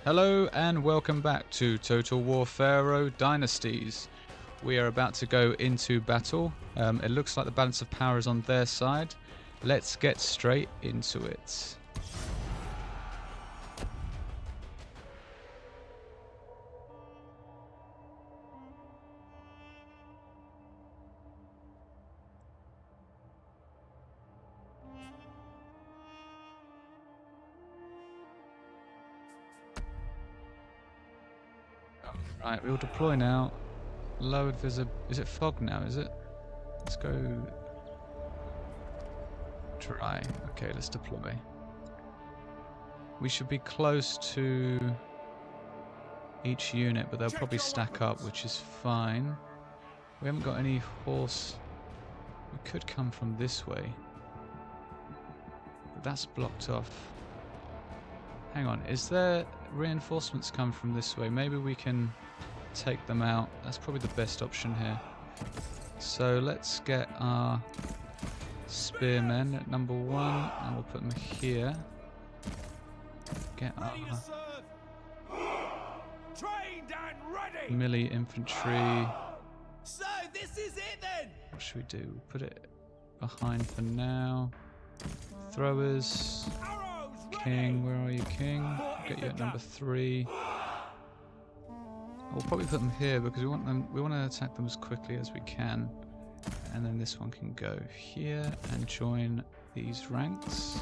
Hello and welcome back to Total War PHARAOH Dynasties. We are about to go into battle. It looks like the balance of power is on their side. Let's get straight into it. Right, we'll deploy now. Lowered visibility. Is it fog now, is it? Let's go dry. Okay, let's deploy. We should be close to each unit, but they'll probably stack up, which is fine. We haven't got any horse. We could come from this way, but that's blocked off. Hang on, is there reinforcements come from this way? Maybe we can take them out. That's probably the best option here. So let's get our spearmen at number 1 and we'll put them here. Get our melee infantry. So this is it then. What should we do? Put it behind for now. Throwers. King, where are you, King? Get you at number 3. We'll probably put them here because we want to attack them as quickly as we can. And then this one can go here and join these ranks.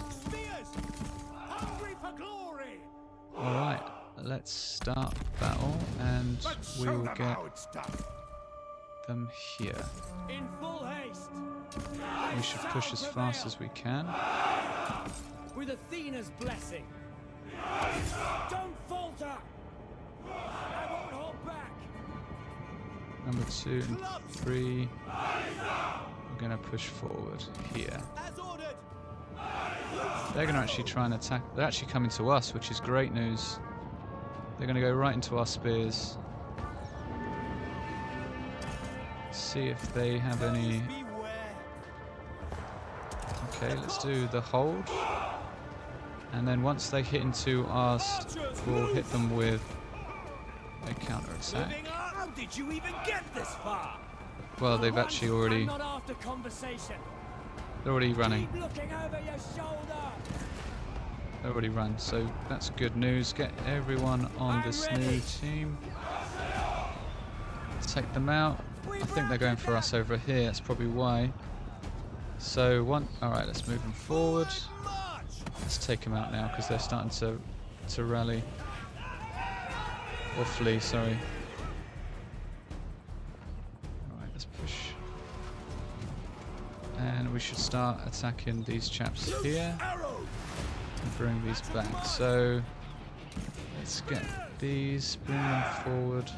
Alright, let's start battle and we will get them here. In full haste. We should push as fast as we can. With Athena's blessing. Don't falter. I won't hold back. Number 2 and 3. We're going to push forward here. As ordered. They're going to actually try and attack. They're actually coming to us, which is great news. They're going to go right into our spears. See if they have any. Okay, let's do the hold. And then once they hit into us, we'll hit them with a counter-attack. How did you even get this far? Well, they've actually already... Not after conversation. They're already running. Keep looking over your shoulder. They're already run, so that's good news. Get everyone on this new team. Take them out. I think they're going for us over here, that's probably why. So, alright, let's move them forward. Let's take them out now because they're starting to rally. Or flee, sorry. Alright, let's push. And we should start attacking these chaps here. And bring these back. So, let's get these, bring them forward.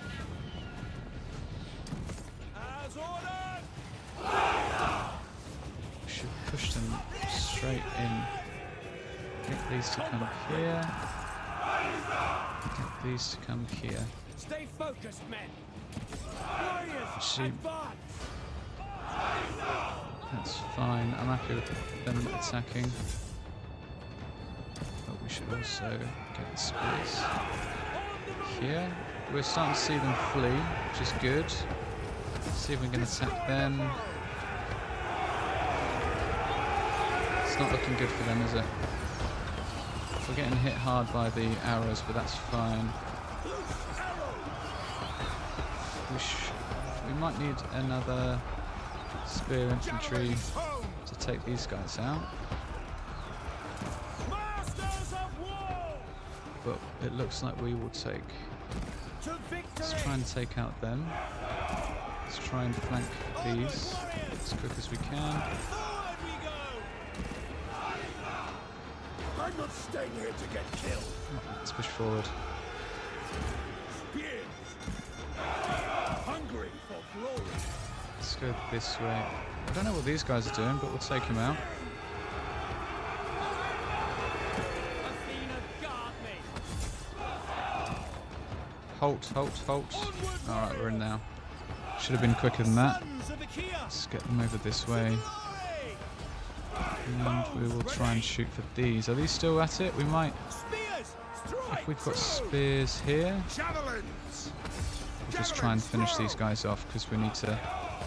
We should push them straight in. Get these to come here. Get these to come here. Stay focused, men. Actually, that's fine. I'm happy with them attacking. But we should also get the spears here. We're starting to see them flee, which is good. Let's see if we can attack them. It's not looking good for them, is it? We're getting hit hard by the arrows, but that's fine. We might need another spear infantry to take these guys out. But it looks like we will take... Let's try and take out them. Let's try and flank these as quick as we can. I'm not staying here to get killed. Let's push forward. Hungry for glory. Let's go this way. I don't know what these guys are doing, but we'll take them out. Athena, guard me. Halt, halt, halt. Alright, we're in now. Should have been quicker than that. Let's get them over this way. And we will try and shoot for these. Are these still at it? We might... if we've got spears here, Javelins! we'll just try and finish these guys off because we need to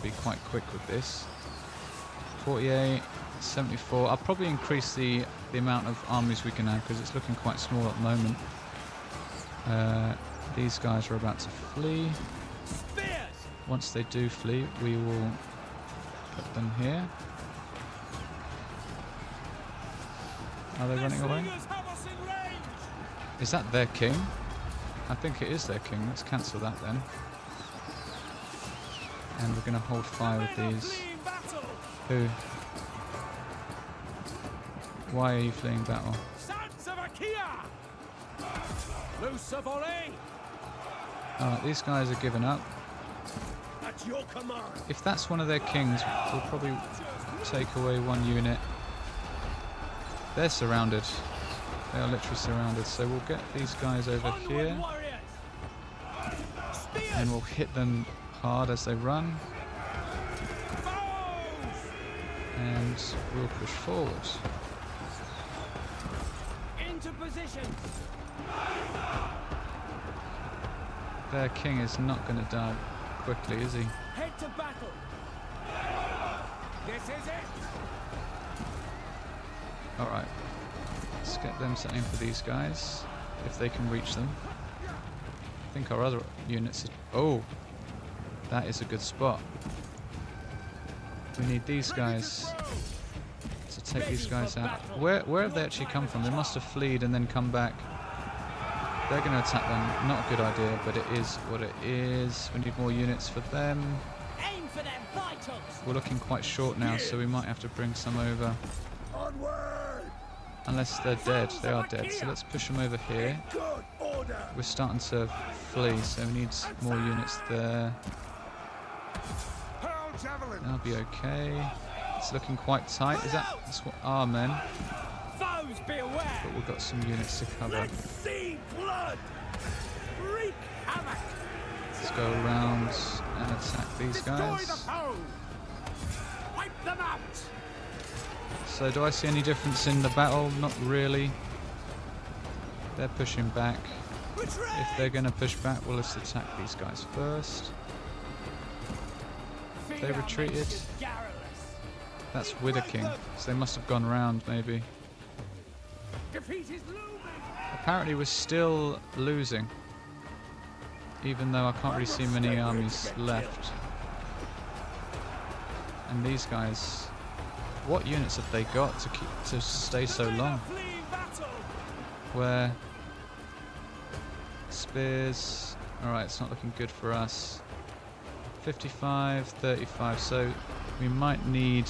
be quite quick with this. 48, 74. I'll probably increase the amount of armies we can have because it's looking quite small at the moment. These guys are about to flee. Spears! Once they do flee, we will put them here. Are they running away? Slingers have us in range! Is that their king? I think it is their king. Let's cancel that then. And we're going to hold fire with Men are these. fleeing battle! Who? Why are you fleeing battle? Sons of Achaia! Loose a volley! Alright, these guys are giving up. At your command! If that's one of their kings, we'll probably take away one unit. They're surrounded. They are literally surrounded. So we'll get these guys over Onward, here warriors! Spears! and we'll hit them hard as they run. Bows! And we'll push forward. Into position! Their king is not going to die quickly, is he? Head to battle! This is it! Alright. Let's get them set in for these guys, if they can reach them. I think our other units are... Oh! That is a good spot. We need these guys to take these guys out. Where have they actually come from? They must have fled and then come back. They're going to attack them. Not a good idea, but it is what it is. We need more units for them. Aim for their vitals! We're looking quite short now, so we might have to bring some over. Onward! Unless they're dead. They are dead. So let's push them over here. Good order! We're starting to flee, so we need more units there. Hurl javelin! That'll be okay. It's looking quite tight. That's what our men? Foes beware! But we've got some units to cover. Let's see blood! Wreak havoc! Let's go around and attack these Destroy guys. the foe! Wipe them out! So do I see any difference in the battle? Not really. They're pushing back. Retreat! If they're going to push back, well, let's attack these guys first. They Fear retreated. makes you garrulous. That's with a king, so they must have gone round maybe. Defeat is looming! Apparently we're still losing, even though I can't really see many armies left. And these guys, what units have they got to stay so long? Fleeing battle! Where spears, alright, it's not looking good for us. 55, 35, so we might need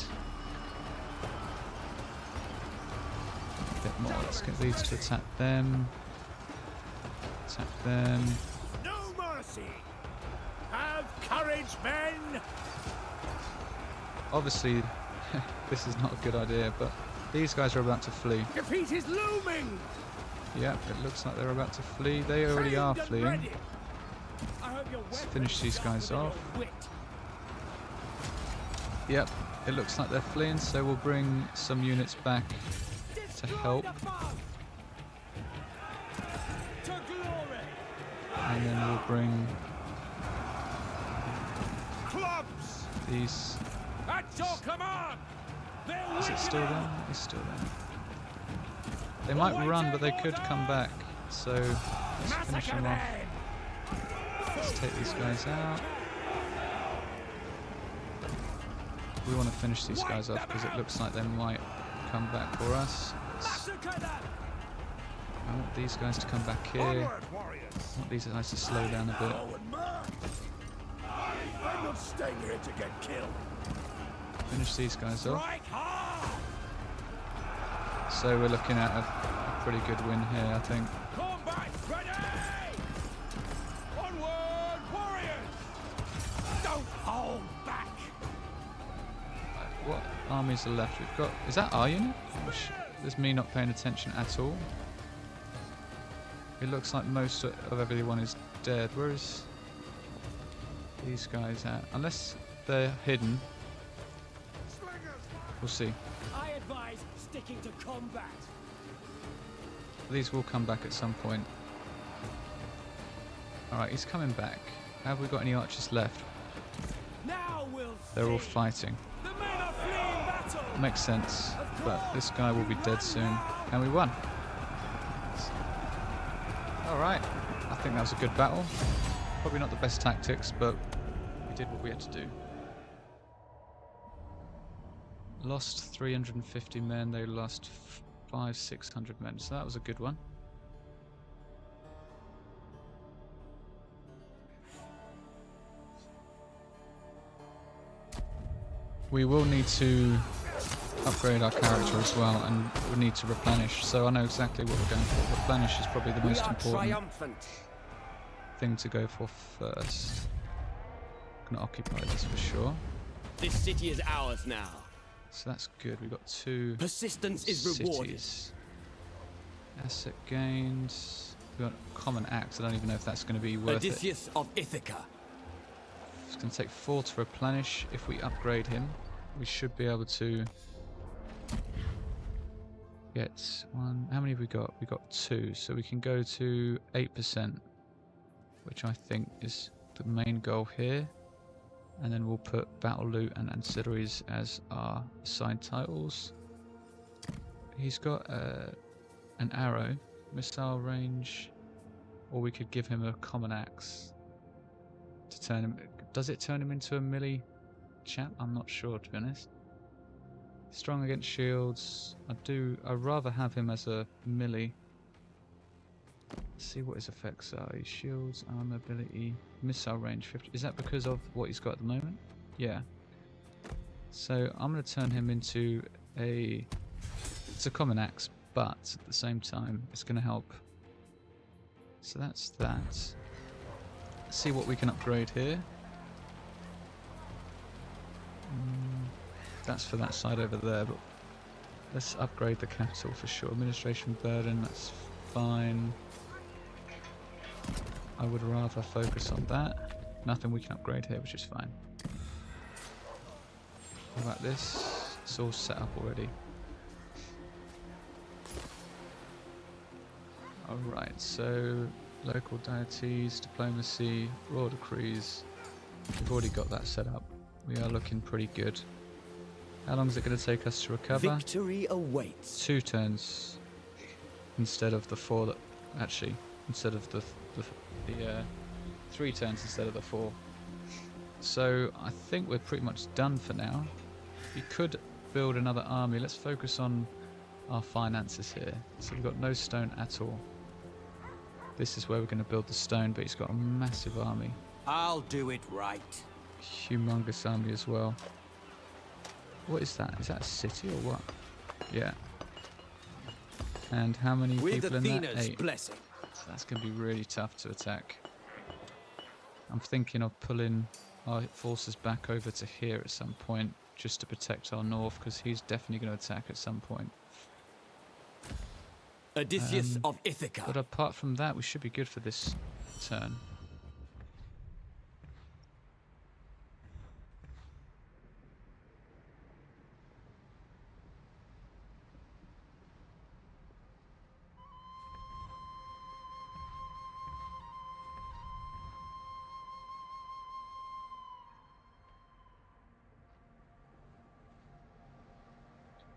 a bit more. Let's get these to attack them. Attack them. No mercy! Have courage, men! Obviously, this is not a good idea, but these guys are about to flee. Defeat is looming! Yep, it looks like they're about to flee. They already are Trained and fleeing. ready. I hope your Let's weapons finish these guys sharpen off. your wit. Yep, it looks like they're fleeing, so we'll bring some units back to Destroy help. the foe! To glory! And then we'll bring Clubs! these. At your command! They're Is it still weakening! there? It's still there. They might run, but they could come back. So let's finish Massacre them off. them! Let's take these guys out. We want to finish these guys off because it looks like they might come back for us. Massacre them! I want these guys to come back here. Onward, warriors! I want these guys to slow down a bit. Forward march! I'm not staying here to get killed. Finish these guys off. Strike hard! So we're looking at a pretty good win here, I think. Combat ready! Onward, warriors! Don't hold back! What armies are left? We've got. Is that our unit? There's me not paying attention at all. It looks like most of everyone is dead. Where is these guys at? Unless they're hidden. We'll see. I advise sticking to combat. These will come back at some point. Alright, he's coming back. Have we got any archers left? Now we'll They're all see. fighting. The men are fleeing battle. Makes sense, but this guy will be dead soon. And we won. Alright, I think that was a good battle. Probably not the best tactics, but we did what we had to do. Lost 350 men, they lost 600 men, so that was a good one. We will need to upgrade our character as well, and we need to replenish, so I know exactly what we're going for. Replenish is probably the most important thing to go for first. Gonna occupy this for sure. This city is ours now. So that's good. We've got 2 Persistence is rewarded. cities. Asset gained. We've got common axe. I don't even know if that's going to be worth Odysseus of Ithaca. It's going to take 4 to replenish. If we upgrade him, we should be able to get 1. How many have we got? We got 2, so we can go to 8%, which I think is the main goal here. And then we'll put battle loot and ancillaries as our side titles. He's got an arrow, missile range, or we could give him a common axe to turn him. Does it turn him into a melee chap? I'm not sure, to be honest. Strong against shields. I'd rather have him as a melee. Let's see what his effects are. His shields, armor, ability, missile range 50. Is that because of what he's got at the moment? Yeah. So I'm going to turn him into it's a common axe, but at the same time it's going to help. So that's that. Let's see what we can upgrade here. That's for that side over there, but let's upgrade the capital for sure. Administration burden, that's fine. I would rather focus on that. Nothing we can upgrade here, which is fine. How about this? It's all set up already. Alright, so local deities, diplomacy, royal decrees. We've already got that set up. We are looking pretty good. How long is it going to take us to recover? Victory awaits. 2 turns instead of the 4 that actually instead of the 3 turns instead of the 4. So I think we're pretty much done for now. We could build another army. Let's focus on our finances here. So we've got no stone at all. This is where we're going to build the stone, but he's got a massive army. I'll do it right. Humongous army as well. What is that? Is that a city or what? Yeah. And how many With people in that? Athena's 8. blessing. So that's going to be really tough to attack. I'm thinking of pulling our forces back over to here at some point, just to protect our north, because he's definitely going to attack at some point. Odysseus of Ithaca. But apart from that, we should be good for this turn.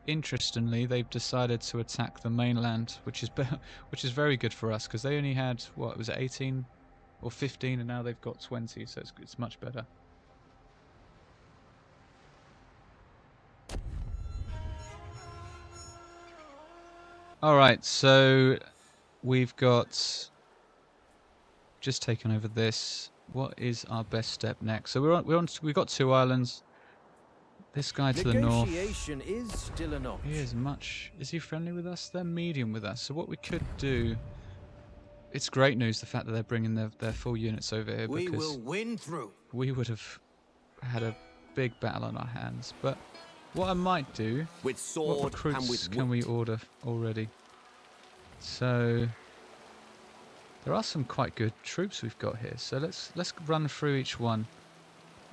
Interestingly, they've decided to attack the mainland, which is very good for us, because they only had, what was it, 18 or 15, and now they've got 20, so it's much better. Alright, so we've got just taken over this. What is our best step next? So we've got 2 islands. This guy to the north. Negotiation is still an option. He is much. Is he friendly with us? They're medium with us. So what we could do. It's great news the fact that they're bringing their full units over here, We because will win through. we would have had a big battle on our hands. But what I might do. With What sword and recruits with can we order already? So there are some quite good troops we've got here. So let's run through each one.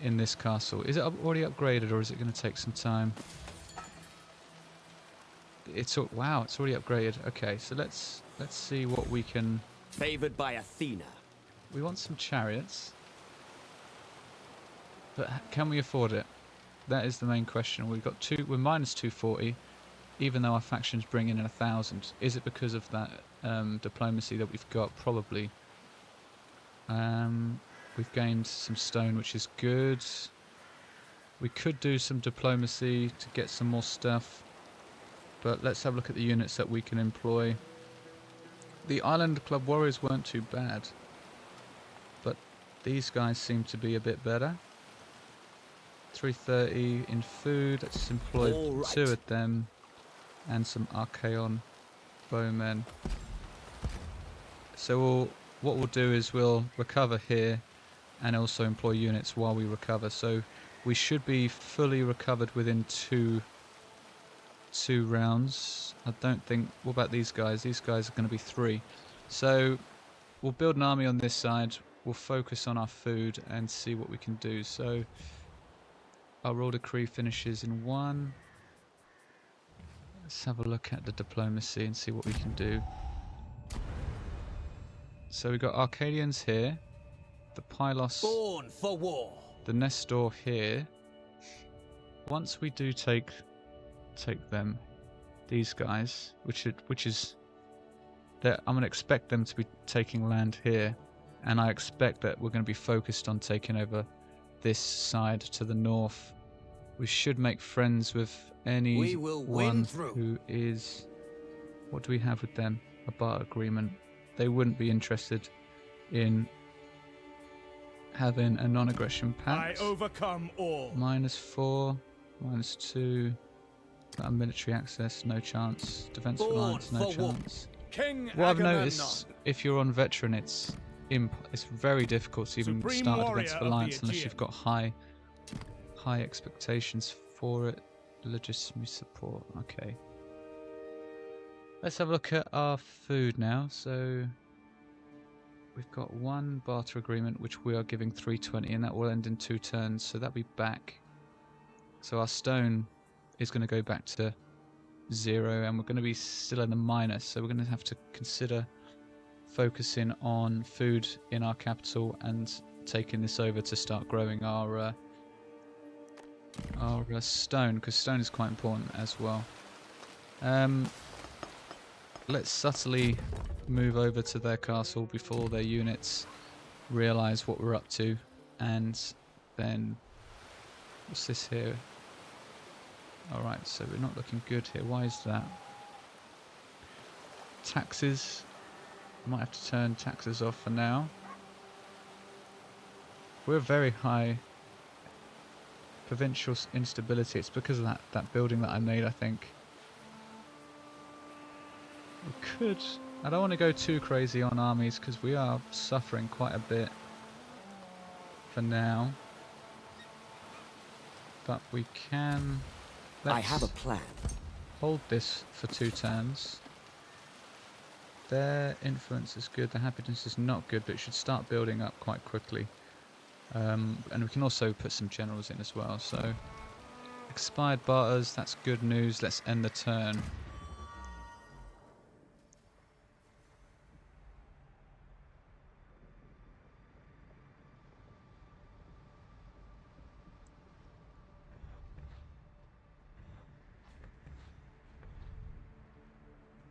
In this castle. Is it already upgraded, or is it going to take some time? Wow, it's already upgraded. Okay, so let's see what we can. Favored by Athena. we want some chariots. But can we afford it? That is the main question. We've got we're minus 240, even though our factions bring in 1,000. Is it because of that diplomacy that we've got? Probably. We've gained some stone, which is good. We could do some diplomacy to get some more stuff. But let's have a look at the units that we can employ. The Island Club Warriors weren't too bad. But these guys seem to be a bit better. 330 in food. Let's employ 2 of them. And some Archaon bowmen. So what we'll do is we'll recover here. And also employ units while we recover. So we should be fully recovered within two rounds. I don't think... What about these guys? These guys are going to be 3. So we'll build an army on this side. We'll focus on our food and see what we can do. So our royal decree finishes in 1. Let's have a look at the diplomacy and see what we can do. So we've got Arcadians here. The Pylos... Born for war. The Nestor here. Once we do take them, these guys, which is that I'm going to expect them to be taking land here, and I expect that we're going to be focused on taking over this side to the north. We should make friends with anyone who is... What do we have with them? A barter agreement. They wouldn't be interested in having a non-aggression pact. I overcome all. -4, -2. Military access, no chance. Defense alliance, no chance. King What I've noticed, if you're on veteran, it's very difficult to even start a defensive alliance unless you've got high expectations for it. Legitimacy support. Okay. Let's have a look at our food now. So we've got 1 barter agreement, which we are giving 320, and that will end in 2 turns. So that'll be back. So our stone is going to go back to 0, and we're going to be still in the minus. So we're going to have to consider focusing on food in our capital and taking this over to start growing our stone, because stone is quite important as well. Let's subtly move over to their castle before their units realise what we're up to, and then what's this here? Alright, so we're not looking good here. Why is that? Taxes. I might have to turn taxes off for now. We're very high provincial instability. It's because of that building that I made, I think. We could... I don't want to go too crazy on armies because we are suffering quite a bit for now. But we can... I have a plan. Hold this for 2 turns. Their influence is good, their happiness is not good, but it should start building up quite quickly. And we can also put some generals in as well. So, expired barters, that's good news. Let's end the turn.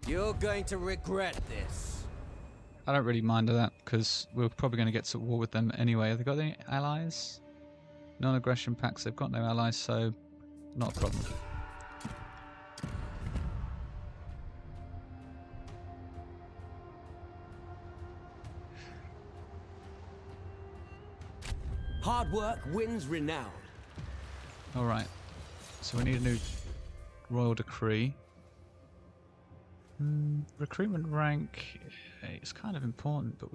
You're going to regret this. I don't really mind that because we're probably going to get to war with them anyway. Have they got any allies? Non-aggression pacts, they've got no allies, so not a problem. Hard work wins renown. Alright, so we need a new royal decree. Recruitment rank is kind of important, but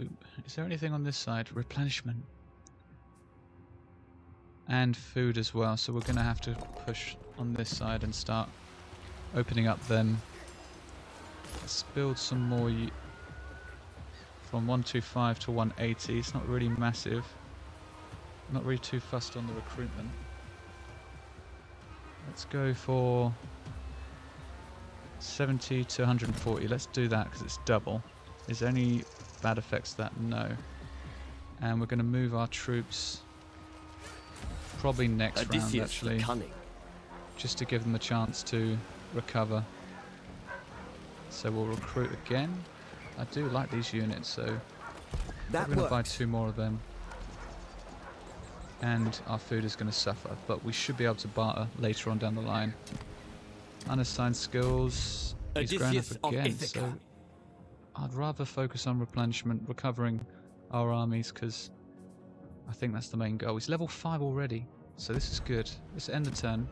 is there anything on this side? Replenishment. And food as well, so we're going to have to push on this side and start opening up them. Let's build some more from 125 to 180. It's not really massive. Not really too fussed on the recruitment. Let's go for 70 to 140. Let's do that because it's double. Is there any bad effects to that? No. And we're going to move our troops probably next round, Odysseus actually, the cunning. just to give them a chance to recover. So we'll recruit again. I do like these units, so That we're going to buy works. 2 more of them. And our food is going to suffer, but we should be able to barter later on down the line. Unassigned skills. He's grown Odysseus up of again, Ithaca. so I'd rather focus on replenishment, recovering our armies, because I think that's the main goal. He's level 5 already, so this is good. Let's end the turn.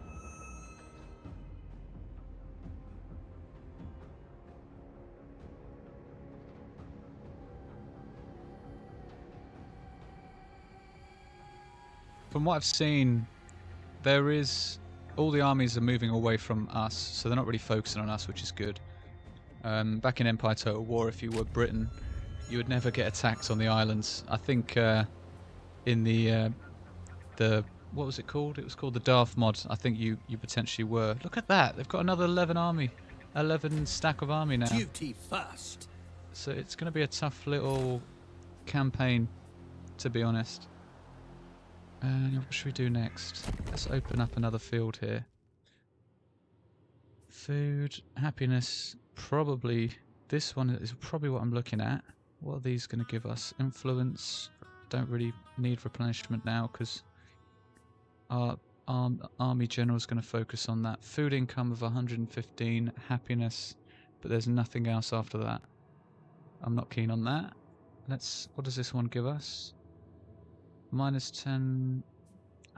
From what I've seen, all the armies are moving away from us, so they're not really focusing on us, which is good. Back in Empire Total War, if you were Britain, you would never get attacked on the islands. I think in the what was it called? It was called the Darth mod. I think you potentially were. Look at that! They've got another 11 stack of army now. Duty first. So it's going to be a tough little campaign, to be honest. What should we do next? Let's open up another field here. Food, happiness, probably. This one is probably what I'm looking at. What are these going to give us? Influence. Don't really need replenishment now because our army general is going to focus on that. Food income of 115, happiness, but there's nothing else after that. I'm not keen on that. What does this one give us? Minus 10.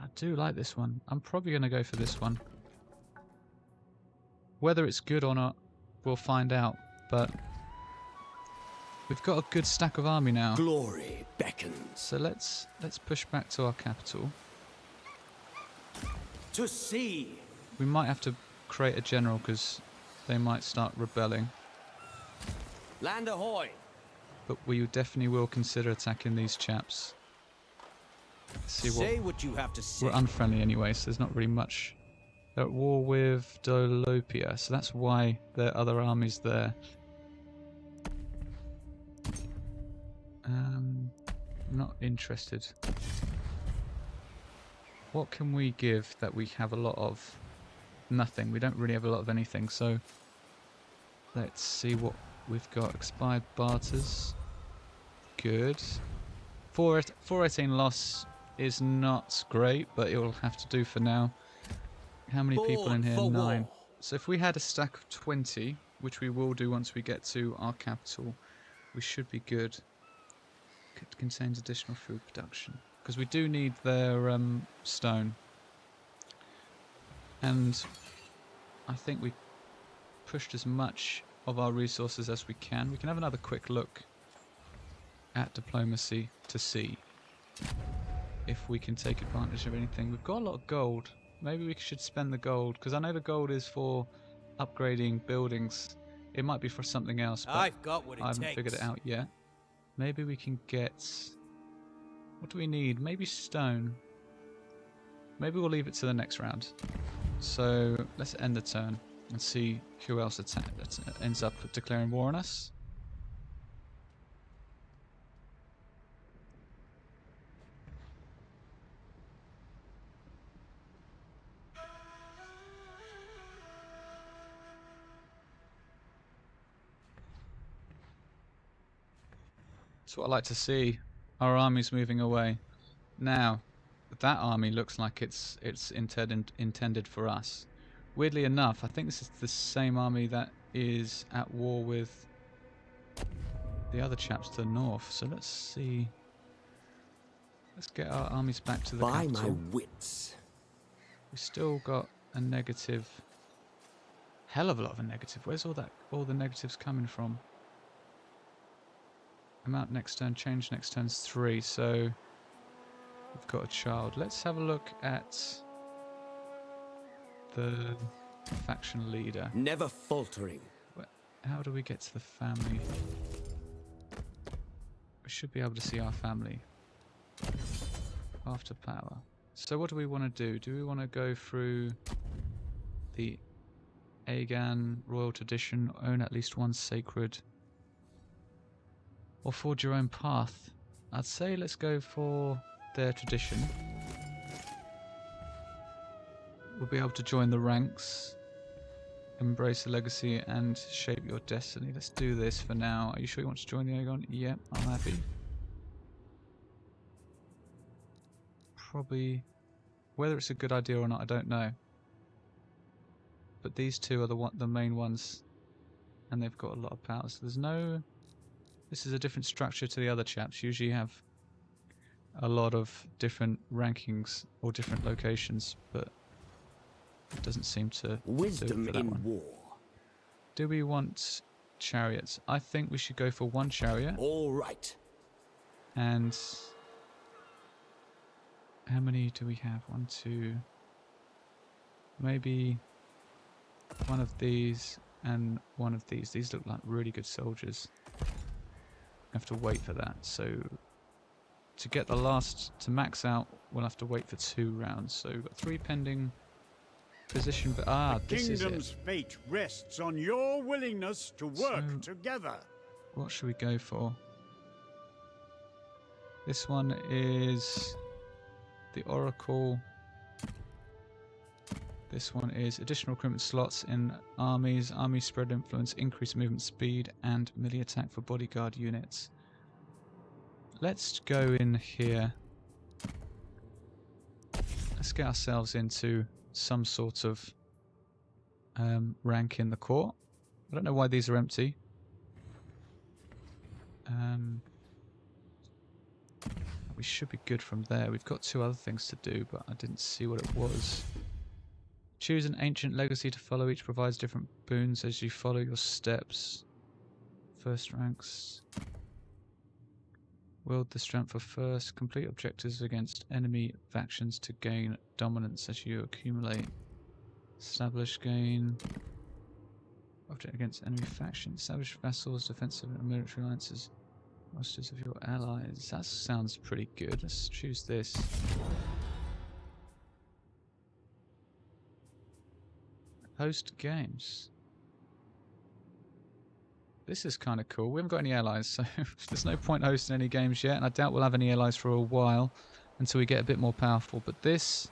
I do like this one. I'm probably going to go for this one. Whether it's good or not, we'll find out. But we've got a good stack of army now. Glory beckons. So let's push back to our capital. To sea. We might have to create a general because they might start rebelling. Land ahoy. But we definitely will consider attacking these chaps. See Say what you have to say. We're unfriendly anyway, so there's not really much. They're at war with Dolopia, so that's why there are other armies there. Not interested. What can we give that we have a lot of? Nothing. We don't really have a lot of anything, so let's see what we've got. Expired barters. Good. 418 loss is not great, but it will have to do for now. How many people in here? 9. War. So if we had a stack of 20, which we will do once we get to our capital, we should be good. It contains additional food production. Because we do need their stone. And I think we pushed as much of our resources as we can. We can have another quick look at diplomacy to see if we can take advantage of anything. We've got a lot of gold. Maybe we should spend the gold, because I know the gold is for upgrading buildings. It might be for something else, but I've got what it I haven't takes. figured it out yet. Maybe we can get... What do we need? Maybe stone. Maybe we'll leave it to the next round. So let's end the turn and see who else ends up declaring war on us. That's what I like to see. Our army's moving away. Now, that army looks like it's intended for us. Weirdly enough, I think this is the same army that is at war with the other chaps to the north. So let's see. Let's get our armies back to the By capital. my wits. We've still got a negative. Hell of a lot of a negative. Where's all the negatives coming from? Amount next turn, change next turn's 3, so we've got a child. Let's have a look at the faction leader. Never faltering. How do we get to the family? We should be able to see our family. After power. So what do we want to do? Do we want to go through the Aegon royal tradition, own at least one sacred, or forge your own path? I'd say let's go for their tradition. We'll be able to join the ranks, embrace the legacy, and shape your destiny. Let's do this for now. Are you sure you want to join the Aegon? Yep, I'm happy. Probably, whether it's a good idea or not, I don't know. But these two are the main ones, and they've got a lot of power. So there's no. This is a different structure to the other chaps. Usually you have a lot of different rankings or different locations, but it doesn't seem to Wisdom do it for that in one. war. Do we want chariots? I think we should go for one chariot. All right. And how many do we have? 1, 2. Maybe one of these and one of these. These look like really good soldiers. I have to wait for that. So to get the last, to max out, we'll have to wait for 2 rounds. So we've got 3 pending. Position, but this is Kingdom's it. fate rests on your willingness to work together. What should we go for? This one is the Oracle. This one is additional recruitment slots in armies, army spread influence, increased movement speed, and melee attack for bodyguard units. Let's go in here. Let's get ourselves into some sort of rank in the court. I don't know why these are empty. We should be good from there. We've got 2 other things to do, but I didn't see what it was. Choose an ancient legacy to follow. Each provides different boons as you follow your steps. First ranks. Wield the strength for first. Complete objectives against enemy factions to gain dominance as you accumulate. Establish gain. Object against enemy factions. Establish vassals, defensive and military alliances. Rosters of your allies. That sounds pretty good. Let's choose this. Host games. This is kind of cool. We haven't got any allies, so there's no point hosting any games yet, and I doubt we'll have any allies for a while until we get a bit more powerful. But this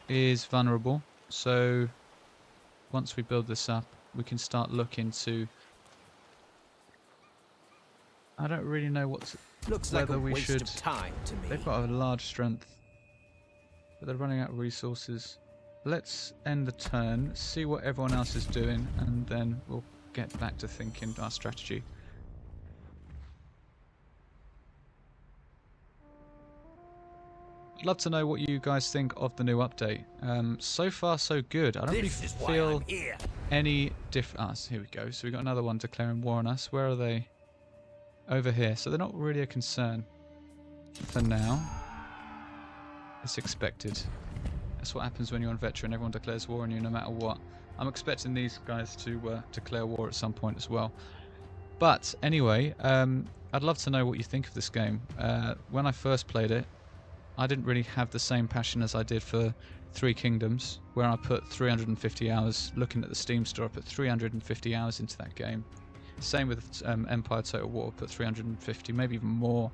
is vulnerable, so once we build this up, we can start looking to... I don't really know what's... Looks like a waste of time to me. They've got a large strength, but they're running out of resources. Let's end the turn, see what everyone else is doing, and then we'll get back to thinking our strategy. I'd love to know what you guys think of the new update. So far, so good. I don't really feel any different. So here we go. So we got another one declaring war on us. Where are they? Over here. So they're not really a concern for now. It's expected. That's what happens when you're on veteran. Everyone declares war on you no matter what. I'm expecting these guys to declare war at some point as well. But anyway, I'd love to know what you think of this game. When I first played it, I didn't really have the same passion as I did for 3 Kingdoms, where I put 350 hours. Looking at the Steam store, I put 350 hours into that game. Same with Empire Total War, I put 350, maybe even more,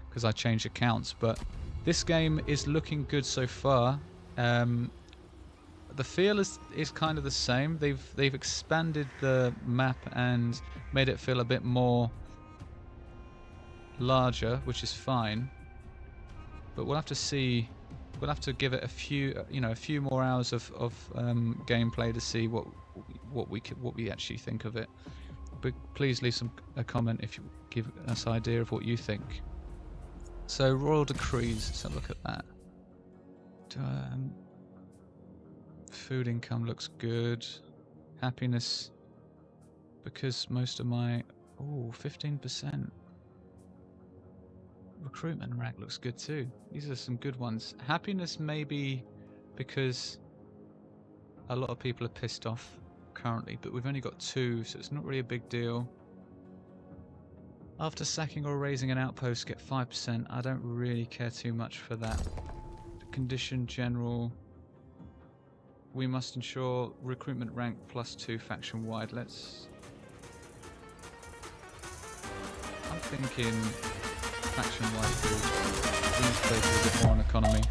because I changed accounts. But this game is looking good so far. The feel is kind of the same. They've expanded the map and made it feel a bit more larger, which is fine. But we'll have to see. We'll have to give it a few more hours of gameplay to see what we actually think of it. But please leave a comment if you give us an idea of what you think. So royal decrees. Let's have a look at that. Food income looks good. Happiness, because most of my 15%. Recruitment rank looks good too. These are some good ones. Happiness maybe because a lot of people are pissed off currently, but we've only got 2, so it's not really a big deal. After sacking or raising an outpost, get 5%. I don't really care too much for that. Condition general. We must ensure recruitment rank +2 faction wide. I'm thinking faction-wide food. We need to play a bit more on economy.